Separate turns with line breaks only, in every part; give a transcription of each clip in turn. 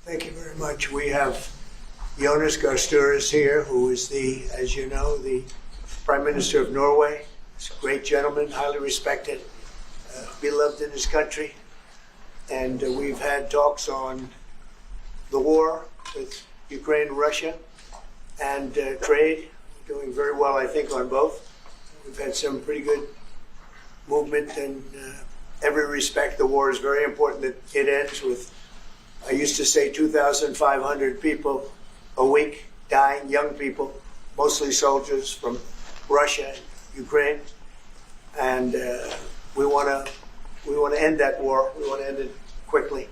Thank you very much. We have Jonas Gahr Støre here, who is as you know, the Prime Minister of Norway. He's a great gentleman, highly respected, beloved in his country. And we've had talks on the war with Ukraine and Russia and trade. We're doing very well, I think, on both. We've had some pretty good movement in every respect. The war is very important that it ends with, I used to say, 2,500 people a week dying, young people, mostly soldiers from Russia and Ukraine. And we want to end that war. We want to end it quickly.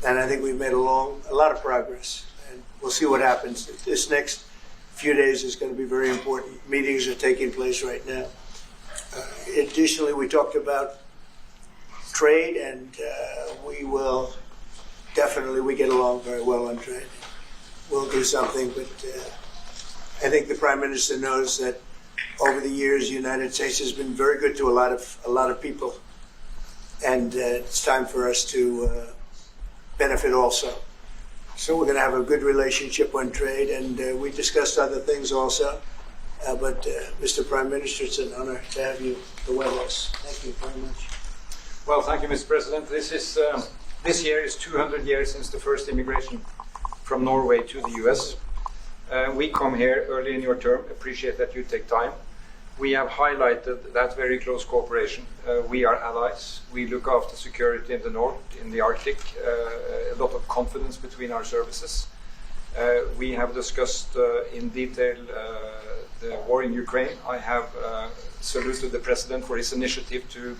And I think we've made a lot of progress. And we'll see what happens. This next few days is going to be very important. Meetings are taking place right now. Additionally, we talked about trade, and we get along very well on trade. We'll do something, but I think the Prime Minister knows that over the years, the United States has been very good to a lot of people, and it's time for us to benefit also. So we're going to have a good relationship on trade, and we discussed other things also. But Mr. Prime Minister, it's an honor to have you with us. Thank you very much.
Well, thank you, Mr. President. This year is 200 years since the first immigration from Norway to the US. We come here early in your term, appreciate that you take time. We have highlighted that very close cooperation. We are allies. We look after security in the north, in the Arctic, a lot of confidence between our services. We have discussed in detail the war in Ukraine. I have saluted the President for his initiative to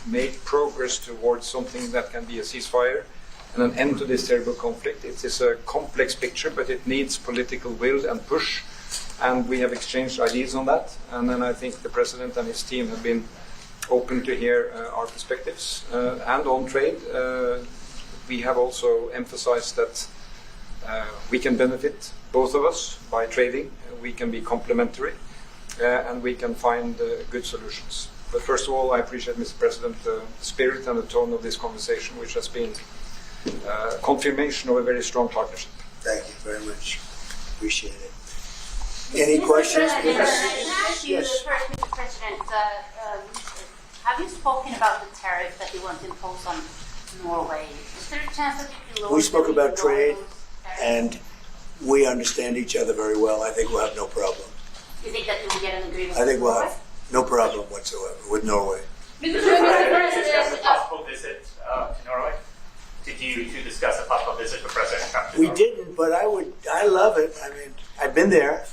make progress towards something that can be a ceasefire and an end to this terrible conflict. It is a complex picture, but it needs political will and push, and we have exchanged ideas on that. And then I think the President and his team have been open to hear our perspectives. And on trade, we have also emphasized that we can benefit, both of us, by trading. We can be complementary, and we can find good solutions. But first of all, I appreciate, Mr. President, the spirit and the tone of this conversation, which has been confirmation of a very strong partnership.
Thank you very much. Appreciate it. Any questions?
Yes. Mr. President, have you spoken about the tariff that you want to impose on Norway? Is there a chance that you lower?
We spoke about trade, and we understand each other very well. I think we'll have no problem.
You think that you will get an agreement?
I think we'll have no problem whatsoever with Norway.
Mr. President, discuss a possible visit to Norway? Did you discuss a possible visit for President Trump to
We
Norway?
didn't, but I love it. I mean, I've been there,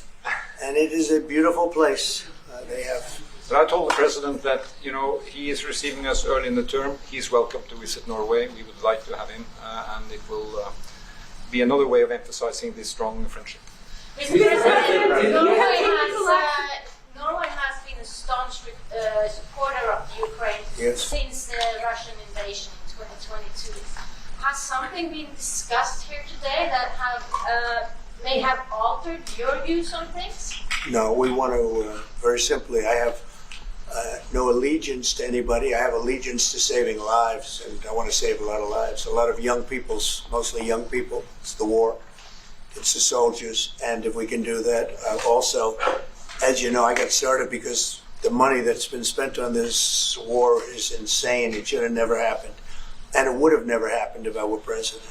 and it is a beautiful place. They have.
But I told the President that, he is receiving us early in the term. He's welcome to visit Norway. We would like to have him, and it will be another way of emphasizing this strong friendship.
Mr. President, Norway has been a staunch supporter of Ukraine since the Russian invasion in 2022. Has something been discussed here today that may have altered your views on things?
No, we want to, very simply, I have no allegiance to anybody. I have allegiance to saving lives, and I want to save a lot of lives. A lot of young people, mostly young people. It's the war. It's the soldiers. And if we can do that, also, as you know, I got started because the money that's been spent on this war is insane. It should have never happened. And it would have never happened if I were president.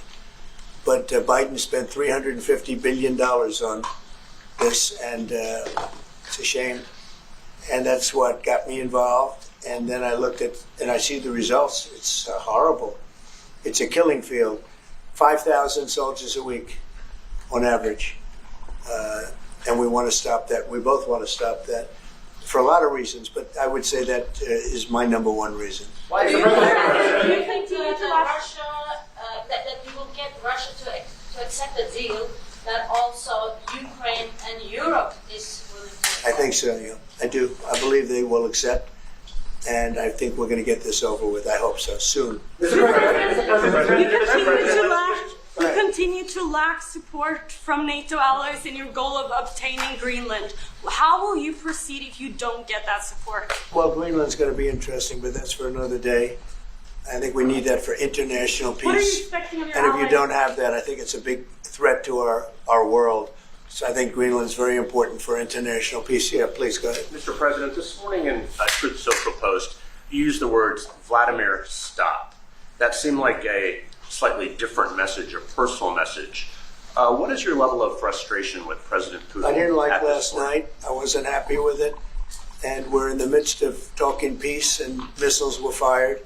But Biden spent $350 billion on this, and it's a shame. And that's what got me involved. And then I looked at, and I see the results. It's horrible. It's a killing field. 5,000 soldiers a week on average. And we want to stop that. We both want to stop that for a lot of reasons, but I would say that is my number one reason.
Why do you think Russia, that you will get Russia to accept a deal that also Ukraine and Europe is willing to?
I think so, yeah. I do. I believe they will accept, and I think we're going to get this over with. I hope so, soon.
You continue to lack support from NATO allies in your goal of obtaining Greenland. How will you proceed if you don't get that support?
Well, Greenland's going to be interesting, but that's for another day. I think we need that for international peace.
What are you expecting of your
And if you
allies?
don't have that, I think it's a big threat to our world. So I think Greenland's very important for international peace. Yeah, please go ahead.
Mr. President, this morning in Truth Social Post, you used the words Vladimir, stop. That seemed like a slightly different message, a personal message. What is your level of frustration with President Putin?
I didn't like
at this
last
point?
night. I wasn't happy with it. And we're in the midst of talking peace, and missiles were fired.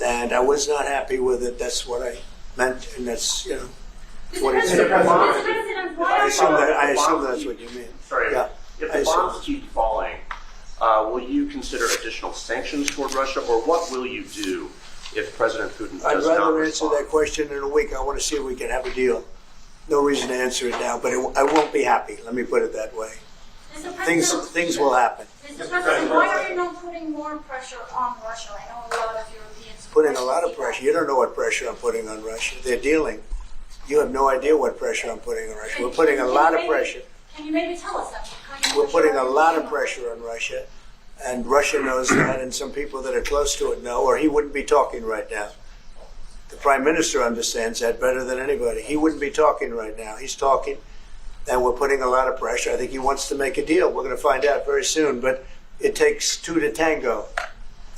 And I was not happy with it. That's what I meant, and that's, you know, what it said.
Mr. President, why
I
are
assume that's what you mean.
Sorry,
Yeah,
if
I
the
assume.
bombs keep falling, will you consider additional sanctions toward Russia, or what will you do if President Putin
I'd
does not
rather answer
respond?
that question in a week. I want to see if we can have a deal. No reason to answer it now, but I won't be happy. Let me put it that way.
Mr. President,
Things will happen.
Mr. President, why are you not putting more pressure on Russia? I know a lot of Europeans.
Putting a lot of pressure. You don't know what pressure I'm putting on Russia. They're dealing. You have no idea what pressure I'm putting on Russia. We're putting a lot of pressure.
Can you maybe tell us that?
We're putting a lot of pressure on Russia, and Russia knows that, and some people that are close to it know, or he wouldn't be talking right now. The Prime Minister understands that better than anybody. He wouldn't be talking right now. He's talking, and we're putting a lot of pressure. I think he wants to make a deal. We're going to find out very soon, but it takes two to tango,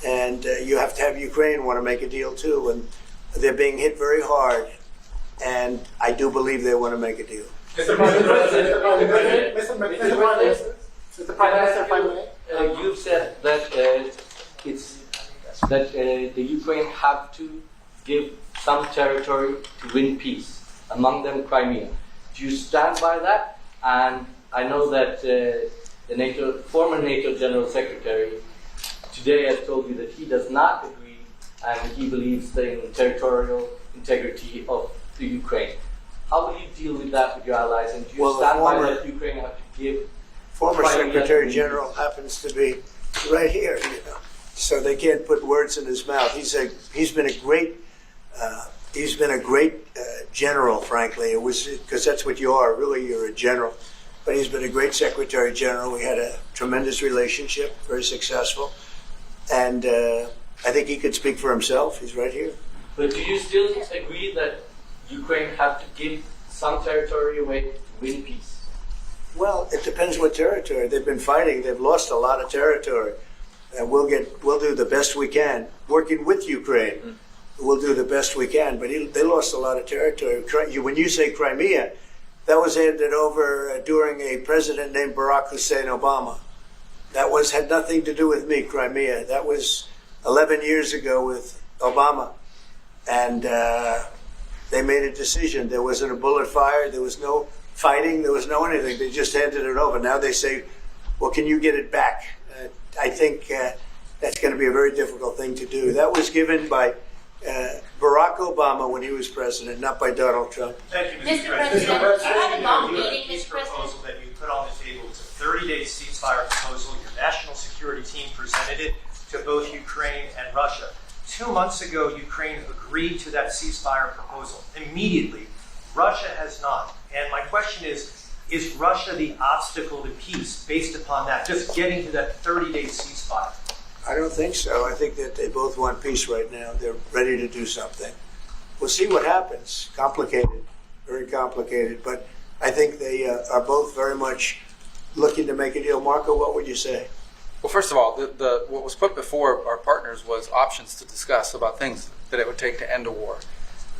and you have to have Ukraine want to make a deal too, and they're being hit very hard, and I do believe they want to make a deal.
Mr. President, Mr. Prime Minister, if I may.
You've said that the Ukraine have to give some territory to win peace, among them Crimea. Do you stand by that? And I know that the former NATO General Secretary today has told you that he does not agree, and he believes in territorial integrity of the Ukraine. How will you deal with that with your allies? And do you stand by that Ukraine have to give?
Former Secretary General happens to be right here, you know, so they can't put words in his mouth. He's been a great general, frankly. It was because that's what you are. Really, you're a general. But he's been a great Secretary General. We had a tremendous relationship, very successful, and I think he could speak for himself. He's right here.
But do you still agree that Ukraine have to give some territory away to win peace?
Well, it depends what territory. They've been fighting. They've lost a lot of territory. And we'll do the best we can. Working with Ukraine, we'll do the best we can. But they lost a lot of territory. When you say Crimea, that was handed over during a president named Barack Hussein Obama. That had nothing to do with me, Crimea. That was 11 years ago with Obama. And they made a decision. There wasn't a bullet fired. There was no fighting. There was no anything. They just handed it over. Now they say, well, can you get it back? I think that's going to be a very difficult thing to do. That was given by Barack Obama when he was president, not by Donald Trump.
Thank you,
Mr. President, you had a long meeting,
Peace
Mr. President.
proposal that you put on the table. It's a 30-day ceasefire proposal. Your national security team presented it to both Ukraine and Russia. 2 months ago, Ukraine agreed to that ceasefire proposal immediately. Russia has not. And my question is Russia the obstacle to peace based upon that, just getting to that 30-day ceasefire?
I don't think so. I think that they both want peace right now. They're ready to do something. We'll see what happens. Complicated, very complicated. But I think they are both very much looking to make a deal. Marco, what would you say?
Well, first of all, what was put before our partners was options to discuss about things that it would take to end a war.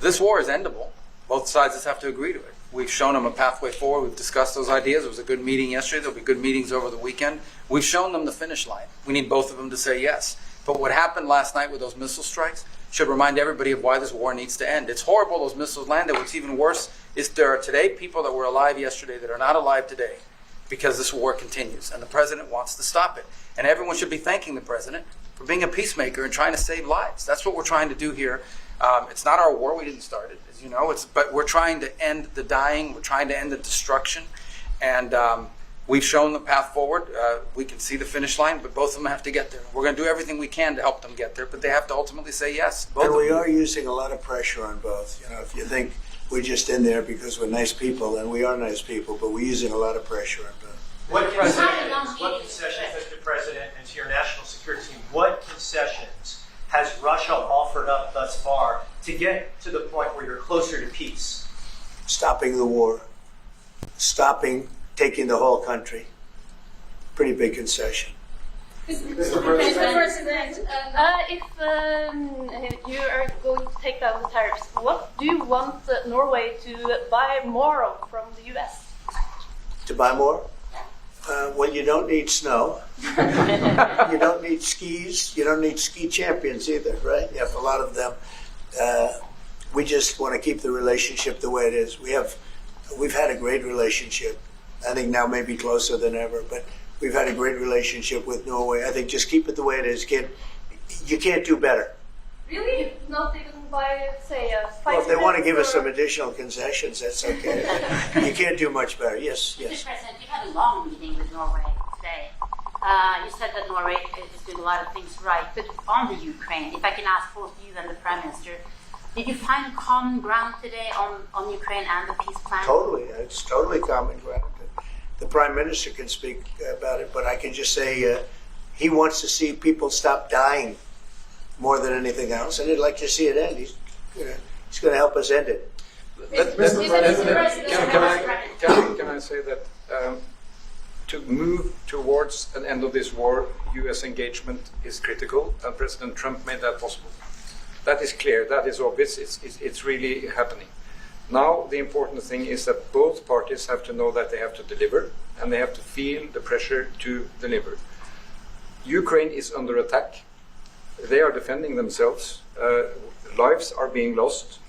This war is endable. Both sides just have to agree to it. We've shown them a pathway forward. We've discussed those ideas. It was a good meeting yesterday. There'll be good meetings over the weekend. We've shown them the finish line. We need both of them to say yes. But what happened last night with those missile strikes should remind everybody of why this war needs to end. It's horrible those missiles landed. What's even worse is there are today people that were alive yesterday that are not alive today because this war continues. And the president wants to stop it. And everyone should be thanking the president for being a peacemaker and trying to save lives. That's what we're trying to do here. It's not our war. We didn't start it, as you know. But we're trying to end the dying. We're trying to end the destruction. And we've shown the path forward. We can see the finish line, but both of them have to get there. We're going to do everything we can to help them get there, but they have to ultimately say yes.
And we are using a lot of pressure on both. You know, if you think we're just in there because we're nice people, and we are nice people, but we're using a lot of pressure on both.
What concessions, Mr. President, and to your national security team, what concessions has Russia offered offered up thus far to get to the point where you're closer to peace?
Stopping the war, stopping taking the whole country. Pretty big concession.
Mr. President,
If you are going to take down the tariffs, what do you want Norway to buy more of from the US?
To buy more? Well, you don't need snow. You don't need skis. You don't need ski champions either, right? You have a lot of them. We just want to keep the relationship the way it is. We've had a great relationship. I think now maybe closer than ever, but we've had a great relationship with Norway. I think just keep it the way it is, kid. You can't do better.
Really? Not even by, say, a fight?
Well, if they want to give us some additional concessions, that's okay. You can't do much better. Yes,
Mr.
yes.
President, you had a long meeting with Norway today. You said that Norway is doing a lot of things right, but on the Ukraine, if I can ask both you and the Prime Minister, did you find common ground today on Ukraine and the peace plan?
Totally. It's totally common ground. The Prime Minister can speak about it, but I can just say he wants to see people stop dying more than anything else, and he'd like to see it end. He's going to help us end it.
Can I say that to move towards an end of this war, U.S. engagement is critical, and President Trump made that possible. That is clear, that is obvious, it's really happening. Now the important thing is that both parties have to know that they have to deliver, and they have to feel the pressure to deliver. Ukraine is under attack. They are defending themselves. Lives are being lost.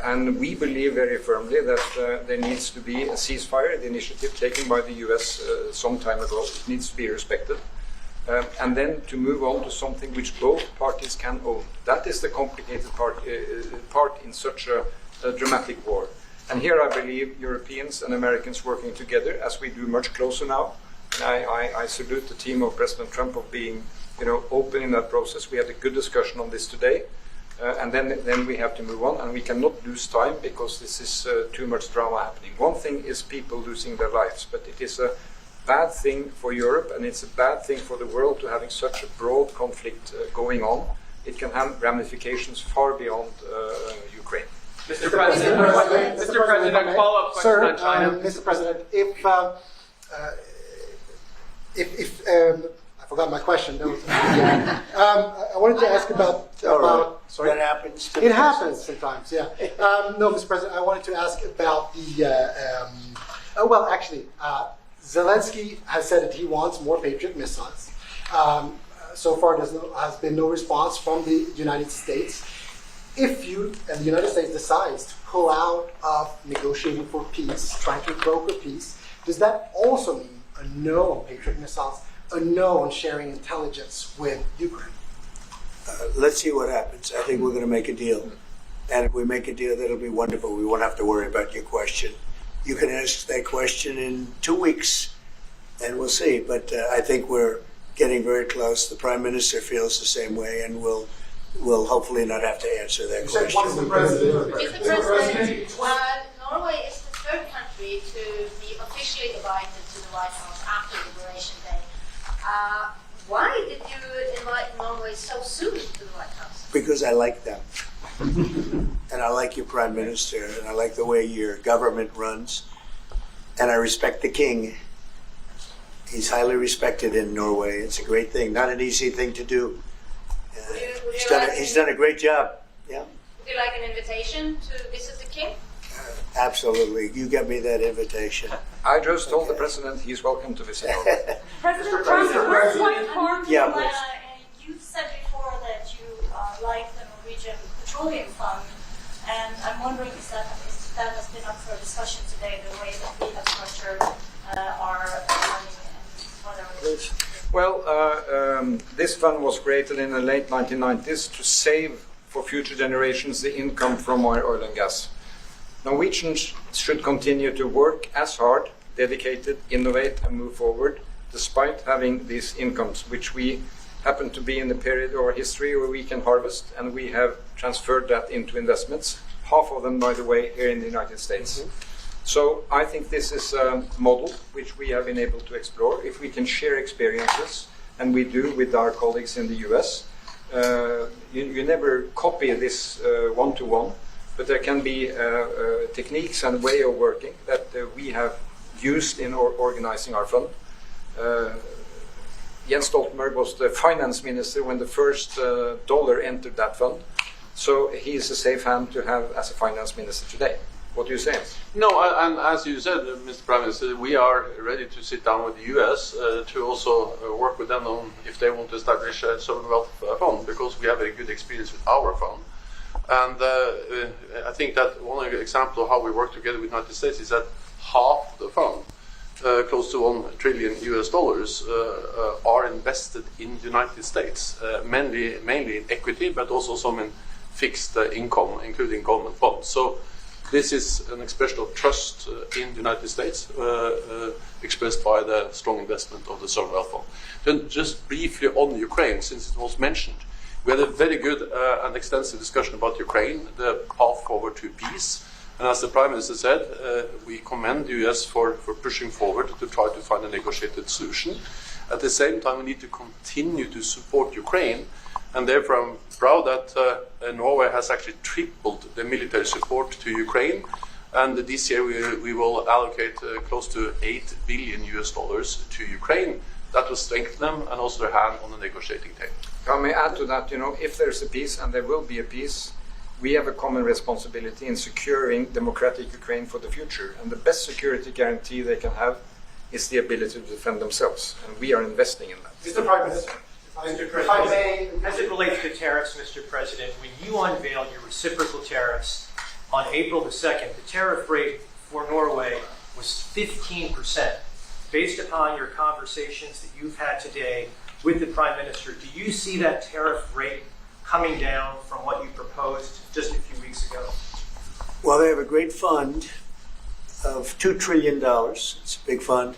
And we believe very firmly that there needs to be a ceasefire, the initiative taken by the US some time ago. It needs to be respected. And then to move on to something which both parties can own. That is the complicated part in such a dramatic war. And here I believe Europeans and Americans working together, as we do much closer now. And I salute the team of President Trump of being open in that process. We had a good discussion on this today. And then we have to move on, and we cannot lose time because this is too much drama happening. One thing is people losing their lives, but it is a bad thing for Europe, and it's a bad thing for the world to having such a broad conflict going on. It can have ramifications far beyond Ukraine.
Mr. President, follow-up question on China. Mr. President, if I forgot my question. I wanted to ask about.
Sorry, that happens.
It happens sometimes. Yeah. No, Mr. President, I wanted to ask about the. Zelensky has said that he wants more Patriot missiles. So far, there has been no response from the United States. If the United States decides to pull out of negotiating for peace, trying to broker peace, does that also mean a no on Patriot missiles, a no on sharing intelligence with Ukraine?
Let's see what happens. I think we're going to make a deal. And if we make a deal, that'll be wonderful. We won't have to worry about your question. You can ask that question in 2 weeks, and we'll see. But I think we're getting very close. The Prime Minister feels the same way, and we'll hopefully not have to answer that question.
Mr. President, Norway is the third country to be officially invited to the White House after Liberation Day. Why did you invite Norway so soon to the White House?
Because I like them. And I like your Prime Minister, and I like the way your government runs. And I respect the King. He's highly respected in Norway. It's a great thing, not an easy thing to do. He's done a great job. Yeah.
Would you like an invitation to visit the King?
Absolutely. You get me that invitation.
I just told the President he's welcome to visit.
President Trump, first point form.
Yeah, please.
You said before that you like the Norwegian Petroleum Fund, and I'm wondering if that has been up for discussion today, the way that the infrastructure are running and whether.
Well, this fund was created in the late 1990s to save for future generations the income from our oil and gas. Norwegians should continue to work as hard, dedicated, innovate and move forward, despite having these incomes, which we happen to be in the period of our history where we can harvest, and we have transferred that into investments, half of them, by the way, here in the United States. Mm-hmm. So I think this is a model which we have been able to explore. If we can share experiences, and we do with our colleagues in the US, You never copy this one-to-one, but there can be techniques and way of working that we have used in organizing our fund. Jens Stoltenberg was the finance minister when the first dollar entered that fund, so he's a safe hand to have as a finance minister today. What do you say?
No, and as you said, Mr. Prime Minister, we are ready to sit down with the US to also work with them on if they want to establish a sovereign wealth fund, because we have a good experience with our fund. And I think that one example of how we work together with the United States is that half the fund, close to $1 trillion US, are invested in the United States, mainly in equity, but also some in fixed income, including government bonds. So this is an expression of trust in the United States, expressed by the strong investment of the sovereign wealth fund. Then just briefly on Ukraine, since it was mentioned, we had a very good and extensive discussion about Ukraine, the path forward to peace. And as the Prime Minister said, we commend the US for pushing forward to try to find a negotiated solution. At the same time, we need to continue to support Ukraine, and therefore I'm proud that Norway has actually tripled the military support to Ukraine, and this year we will allocate close to $8 billion to Ukraine. That will strengthen them and also their hand on the negotiating table.
If I may add to that, if there's a peace, and there will be a peace, we have a common responsibility in securing democratic Ukraine for the future. And the best security guarantee they can have is the ability to defend themselves. And we are investing in that.
Mr. Prime Minister, if I may,
As it relates to tariffs, Mr. President, when you unveiled your reciprocal tariffs on April the 2nd, the tariff rate for Norway was 15%. Based upon your conversations that you've had today with the Prime Minister, do you see that tariff rate coming down from what you proposed just a few weeks ago?
Well, they have a great fund of $2 trillion. It's a big fund.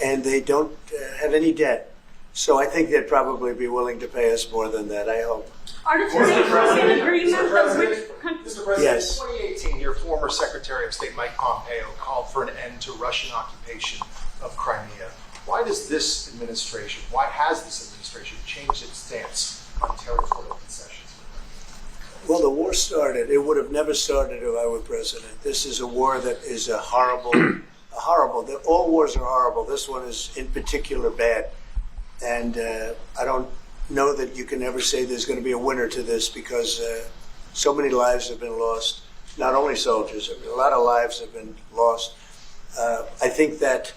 And they don't have any debt. So I think they'd probably be willing to pay us more than that, I hope.
Are the two in agreement of which
Mr. President,
Yes.
In 2018, your former Secretary of State Mike Pompeo called for an end to Russian occupation of Crimea. Why has this administration changed its stance on territorial concessions?
Well, the war started. It would have never started if I were president. This is a war that is horrible. All wars are horrible. This one is in particular bad. And I don't know that you can ever say there's going to be a winner to this, because so many lives have been lost. Not only soldiers, a lot of lives have been lost. I think that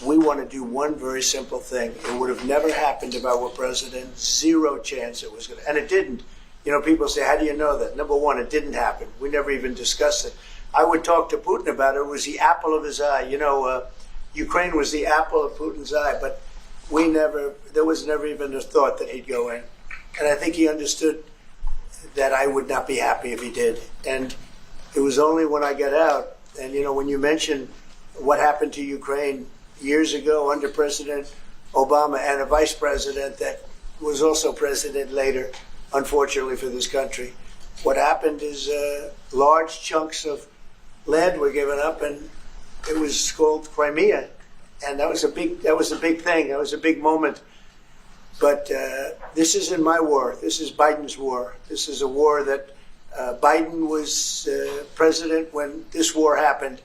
we want to do one very simple thing. It would have never happened if I were president. Zero chance it was going to. And it didn't. People say, how do you know that? Number one, it didn't happen. We never even discussed it. I would talk to Putin about it. It was the apple of his eye. Ukraine was the apple of Putin's eye, but there was never even a thought that he'd go in. And I think he understood that I would not be happy if he did. And it was only when I got out, and when you mention what happened to Ukraine years ago under President Obama and a vice president that was also president later, unfortunately for this country, what happened is large chunks of land were given up, and it was called Crimea, and that was a big thing. That was a big moment. But this isn't my war. This is Biden's war. This is a war that Biden was president when this war happened.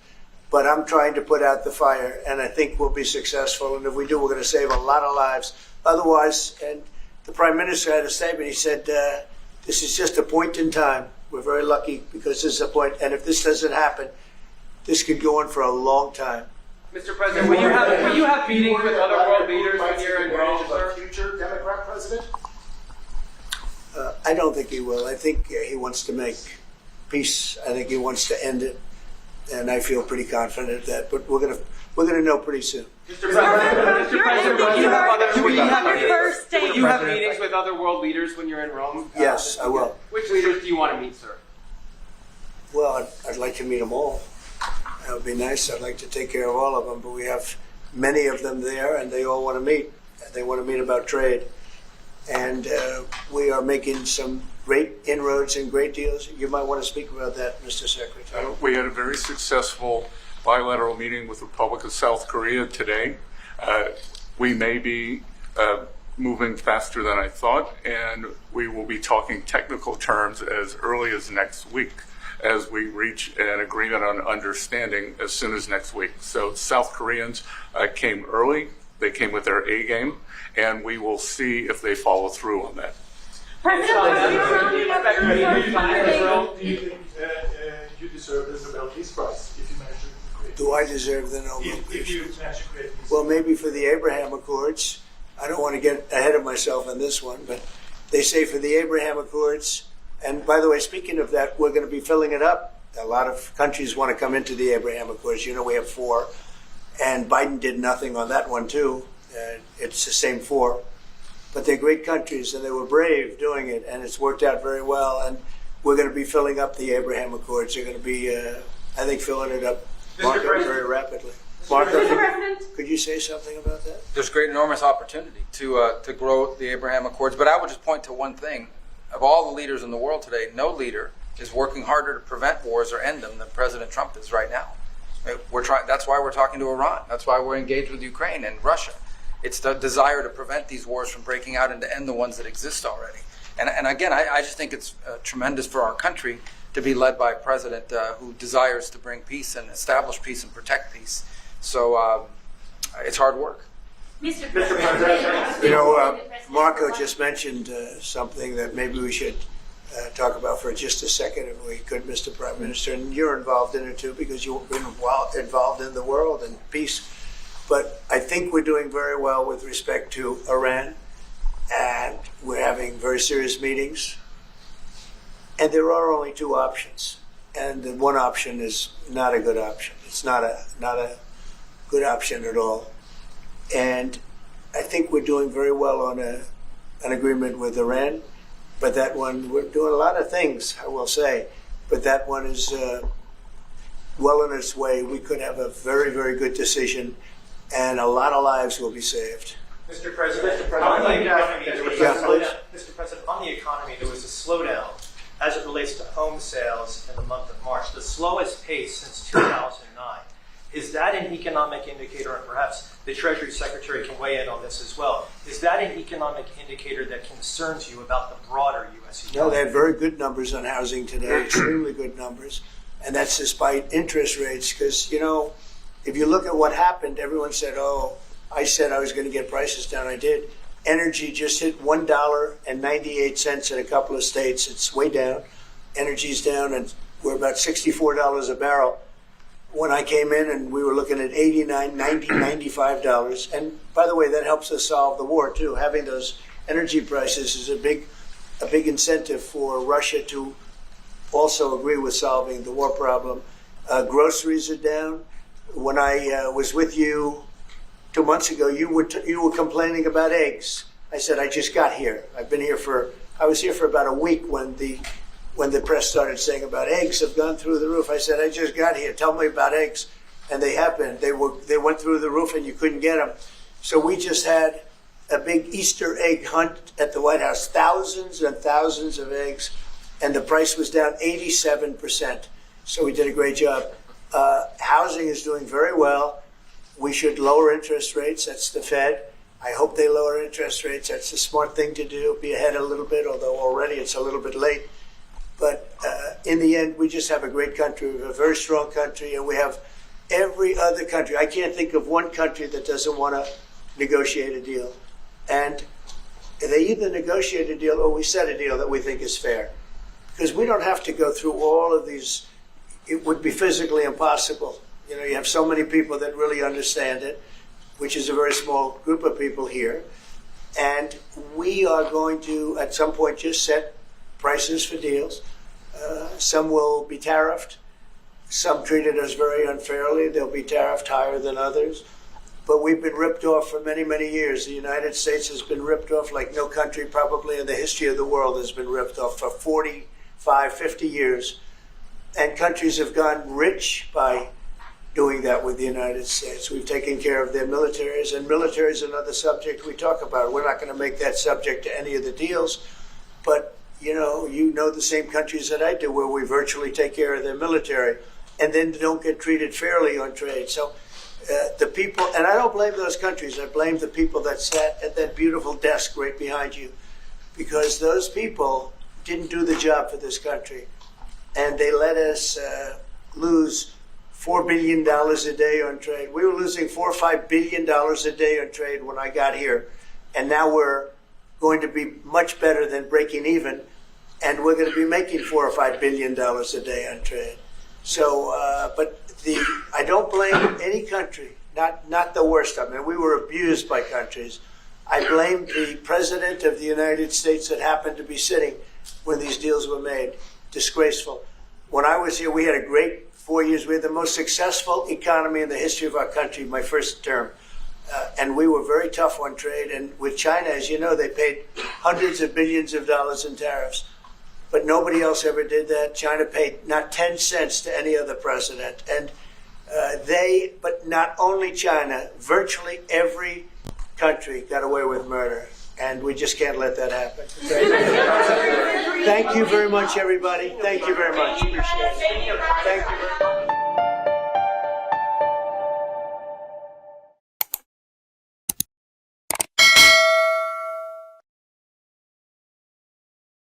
But I'm trying to put out the fire, and I think we'll be successful. And if we do, we're going to save a lot of lives. Otherwise, and the Prime Minister had a statement. He said, "This is just a point in time. We're very lucky because this is a point. And if this doesn't happen, this could go on for a long time."
Mr. President, will you have meetings with other world leaders when you're in Rome, sir?
Future Democrat president?
I don't think he will. I think he wants to make peace. I think he wants to end it, and I feel pretty confident of that. But we're gonna know pretty soon.
Mr. President, will you have meetings with other world leaders when you're in Rome?
Yes, I will.
Which leaders do you want to meet, sir?
Well, I'd like to meet them all. That would be nice. I'd like to take care of all of them, but we have many of them there, and they all want to meet. They want to meet about trade. And we are making some great inroads and great deals. You might want to speak about that, Mr. Secretary.
We had a very successful bilateral meeting with the Republic of South Korea today. We may be moving faster than I thought, and we will be talking technical terms as early as next week as we reach an agreement on understanding as soon as next week. So South Koreans came early, they came with their A game, and we will see if they follow through on that.
Do you think you deserve the Nobel Peace Prize if you manage to create?
Do I deserve the Nobel
If
Peace?
you manage to create peace?
Well, maybe for the Abraham Accords. I don't want to get ahead of myself on this one, but they say for the Abraham Accords, and by the way, speaking of that, we're going to be filling it up. A lot of countries want to come into the Abraham Accords. You know, we have 4, and Biden did nothing on that one, too. It's the same 4. But they're great countries, and they were brave doing it, and it's worked out very well. And we're going to be filling up the Abraham Accords. They're going to be, I think, filling it up very rapidly. Marco, could you say something about that?
There's great, enormous opportunity to grow the Abraham Accords. But I would just point to one thing. Of all the leaders in the world today, no leader is working harder to prevent wars or end them than President Trump is right now. That's why we're talking to Iran. That's why we're engaged with Ukraine and Russia. It's the desire to prevent these wars from breaking out and to end the ones that exist already. And again, I just think it's tremendous for our country to be led by a president who desires to bring peace and establish peace and protect peace. So it's hard work.
Mr. President.
You know, Marco just mentioned something that maybe we should talk about for just a second, if we could, Mr. Prime Minister. And you're involved in it too, because you've been involved in the world and peace. But I think we're doing very well with respect to Iran, and we're having very serious meetings. And there are only 2 options, and the one option is not a good option. It's not a good option at all. And I think we're doing very well on an agreement with Iran, but that one, we're doing a lot of things, I will say, but that one is well on its way. We could have a very, very good decision, and a lot of lives will be saved.
Mr. President, on the economy, there was a slowdown. Mr. President, on the economy, there was a slowdown as it relates to home sales in the month of March, the slowest pace since 2009. Is that an economic indicator, and perhaps the Treasury Secretary can weigh in on this as well, is that an economic indicator that concerns you about the broader U.S. economy?
No, they had very good numbers on housing today, extremely good numbers, and that's despite interest rates, because, you know, if you look at what happened, everyone said, oh, I said I was going to get prices down. I did. Energy just hit $1.98 in a couple of states. It's way down. Energy's down, and we're about $64 a barrel. When I came in, and we were looking at $89, $90, $95. And by the way, that helps us solve the war too. Having those energy prices is a big incentive for Russia to also agree with solving the war problem. Groceries are down. When I was with you 2 months ago, you were complaining about eggs. I said, I just got here. I was here for about a week when the press started saying about eggs have gone through the roof. I said, I just got here. Tell me about eggs. And they happened. They went through the roof, and you couldn't get them. So we just had a big Easter egg hunt at the White House. Thousands and thousands of eggs. And the price was down 87%. So we did a great job. Housing is doing very well. We should lower interest rates. That's the Fed. I hope they lower interest rates. That's the smart thing to do. Be ahead a little bit, although already it's a little bit late. But in the end, we just have a great country. We have a very strong country, and we have every other country. I can't think of one country that doesn't want to negotiate a deal. And they either negotiate a deal or we set a deal that we think is fair. Because we don't have to go through all of these. It would be physically impossible. You know, you have so many people that really understand it, which is a very small group of people here. And we are going to, at some point, just set prices for deals. Some will be tariffed. Some treated us very unfairly. They'll be tariffed higher than others. But we've been ripped off for many, many years. The United States has been ripped off like no country probably in the history of the world has been ripped off for 45, 50 years. And countries have gotten rich by doing that with the United States. We've taken care of their militaries, and military is another subject we talk about. We're not going to make that subject to any of the deals, but you know the same countries that I do where we virtually take care of their military and then don't get treated fairly on trade. So The people, and I don't blame those countries, I blame the people that sat at that beautiful desk right behind you, because those people didn't do the job for this country. And they let us lose $4 billion a day on trade. We were losing $4 or $5 billion a day on trade when I got here. And now we're going to be much better than breaking even. And we're going to be making $4 or $5 billion a day on trade. So, I don't blame any country, not the worst of them. We were abused by countries. I blame the President of the United States that happened to be sitting when these deals were made. Disgraceful. When I was here, we had a great 4 years. We had the most successful economy in the history of our country, my first term. And we were very tough on trade. And with China, as you know, they paid hundreds of billions of dollars in tariffs. But nobody else ever did that. China paid not 10 cents to any other president. And but not only China, virtually every country got away with murder. And we just can't let that happen. Thank you very much, everybody. Thank you very much. Appreciate it. Thank you very much.